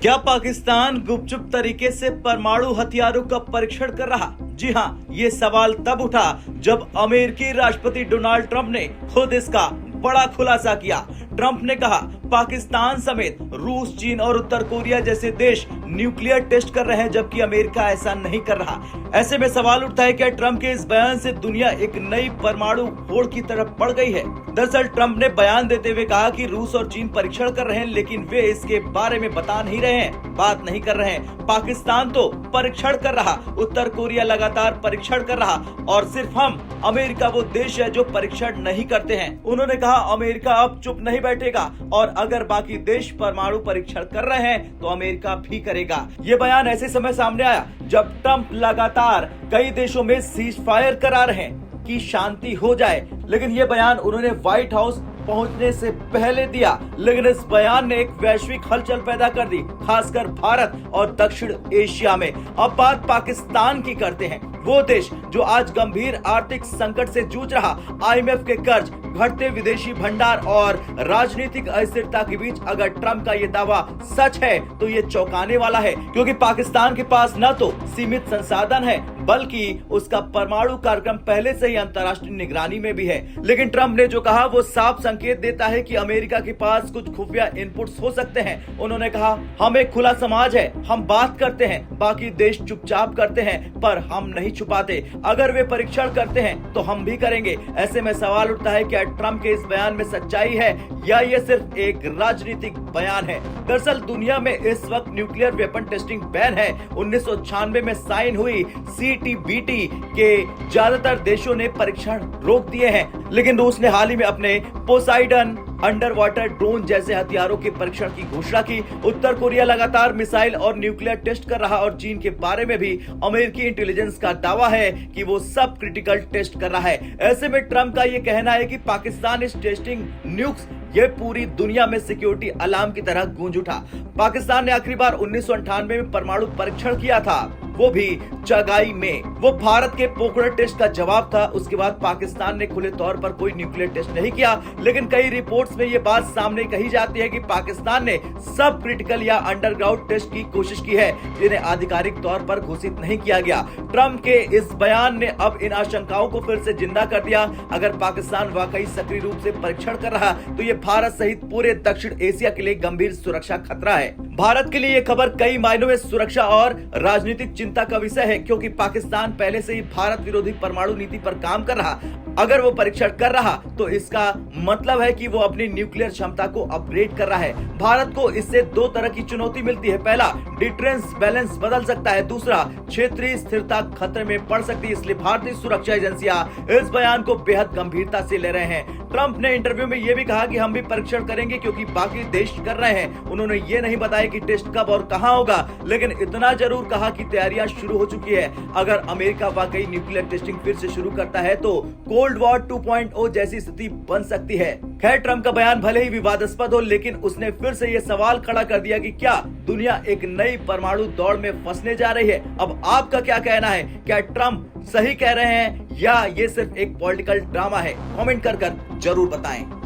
क्या पाकिस्तान गुपचुप तरीके से परमाणु हथियारों का परीक्षण कर रहा? जी हाँ, ये सवाल तब उठा जब अमेरिकी राष्ट्रपति डोनाल्ड ट्रंप ने खुद इसका बड़ा खुलासा किया। ट्रंप ने कहा, पाकिस्तान समेत रूस, चीन और उत्तर कोरिया जैसे देश न्यूक्लियर टेस्ट कर रहे हैं, जबकि अमेरिका ऐसा नहीं कर रहा। ऐसे में सवाल उठता है, क्या ट्रंप के इस बयान से दुनिया एक नई परमाणु होड़ की तरफ बढ़ गई है? दरअसल ट्रंप ने बयान देते हुए कहा कि रूस और चीन परीक्षण कर रहे हैं, लेकिन वे इसके बारे में बता नहीं रहे हैं, बात नहीं कर रहे हैं। पाकिस्तान तो परीक्षण कर रहा, उत्तर कोरिया लगातार परीक्षण कर रहा, और सिर्फ हम, अमेरिका वो देश है जो परीक्षण नहीं करते हैं। उन्होंने कहा, अमेरिका अब चुप नहीं बैठेगा, और अगर बाकी देश परमाणु परीक्षण कर रहे हैं तो अमेरिका भी करेगा। ये बयान ऐसे समय सामने आया जब ट्रंप लगातार कई देशों में सीज फायर करा रहे हैं कि शांति हो जाए, लेकिन ये बयान उन्होंने व्हाइट हाउस पहुंचने से पहले दिया। लेकिन इस बयान ने एक वैश्विक हलचल पैदा कर दी, खासकर भारत और दक्षिण एशिया में। अब बात पाकिस्तान की करते हैं, वो देश जो आज गंभीर आर्थिक संकट से जूझ रहा। आईएमएफ के कर्ज, घटते विदेशी भंडार और राजनीतिक अस्थिरता के बीच अगर ट्रंप का ये दावा सच है तो ये चौंकाने वाला है, क्योंकि पाकिस्तान के पास न तो सीमित संसाधन है, बल्कि उसका परमाणु कार्यक्रम पहले से ही अंतर्राष्ट्रीय निगरानी में भी है। लेकिन ट्रंप ने जो कहा वो साफ संकेत देता है कि अमेरिका के पास कुछ खुफिया इनपुट्स हो सकते हैं। उन्होंने कहा, हम एक खुला समाज है, हम बात करते हैं, बाकी देश चुपचाप करते हैं, पर हम नहीं छुपाते। अगर वे परीक्षण करते हैं तो हम भी करेंगे। ऐसे में सवाल उठता है, क्या ट्रंप के इस बयान में सच्चाई है या ये सिर्फ एक राजनीतिक बयान है? दरअसल दुनिया में इस वक्त न्यूक्लियर वेपन टेस्टिंग बैन है। 1996 में साइन हुई सीटीबीटी के ज्यादातर देशों ने परीक्षण रोक दिए हैं, लेकिन रूस ने हाल ही में अपने पोसाइडन अंडर वाटर ड्रोन जैसे हथियारों के परीक्षण की घोषणा की। उत्तर कोरिया लगातार मिसाइल और न्यूक्लियर टेस्ट कर रहा, और चीन के बारे में भी अमेरिकी इंटेलिजेंस का दावा है कि वो सब क्रिटिकल टेस्ट कर रहा है। ऐसे में ट्रंप का ये कहना है कि पाकिस्तान इस टेस्टिंग न्यूक्स, ये पूरी दुनिया में सिक्योरिटी अलार्म की तरह गूंज उठा। पाकिस्तान ने आखिरी बार 1998 में परमाणु परीक्षण किया था, वो भी चगाई में। वो भारत के पोखरण टेस्ट का जवाब था। उसके बाद पाकिस्तान ने खुले तौर पर कोई न्यूक्लियर टेस्ट नहीं किया, लेकिन कई रिपोर्ट्स में ये बात सामने कही जाती है कि पाकिस्तान ने सब क्रिटिकल या अंडरग्राउंड टेस्ट की कोशिश की है, जिन्हें आधिकारिक तौर पर घोषित नहीं किया गया। ट्रंप के इस बयान ने अब इन आशंकाओं को फिर से जिंदा कर दिया। अगर पाकिस्तान वाकई सक्रिय रूप से परीक्षण कर रहा तो ये भारत सहित पूरे दक्षिण एशिया के लिए गंभीर सुरक्षा खतरा है। भारत के लिए ये खबर कई मायनों में सुरक्षा और राजनीतिक चिंता का विषय है, क्योंकि पाकिस्तान पहले से ही भारत विरोधी परमाणु नीति पर काम कर रहा। अगर वो परीक्षण कर रहा तो इसका मतलब है कि वो अपनी न्यूक्लियर क्षमता को अपग्रेड कर रहा है। भारत को इससे दो तरह की चुनौती मिलती है। पहला, डिफरेंस बैलेंस बदल सकता है। दूसरा, क्षेत्रीय स्थिरता खतरे में पड़ सकती है। इसलिए भारतीय सुरक्षा एजेंसियां इस बयान को बेहद गंभीरता से ले रहे हैं। ट्रंप ने इंटरव्यू में ये भी कहा कि हम भी परीक्षण करेंगे, क्योंकि बाकी देश कर रहे हैं। उन्होंने ये नहीं बताया कि टेस्ट कब और कहां होगा, लेकिन इतना जरूर कहा कि तैयारियां शुरू हो चुकी है। अगर अमेरिका वाकई न्यूक्लियर टेस्टिंग फिर से शुरू करता है तो कोल्ड वॉर 2.0 जैसी स्थिति बन सकती है। खैर, ट्रंप का बयान भले ही विवादास्पद हो, लेकिन उसने फिर से ये सवाल खड़ा कर दिया कि क्या दुनिया एक नई परमाणु दौड़ में फंसने जा रही है? अब आपका क्या कहना है? क्या ट्रंप सही कह रहे हैं या ये सिर्फ एक पॉलिटिकल ड्रामा है? कमेंट कर जरूर बताएं।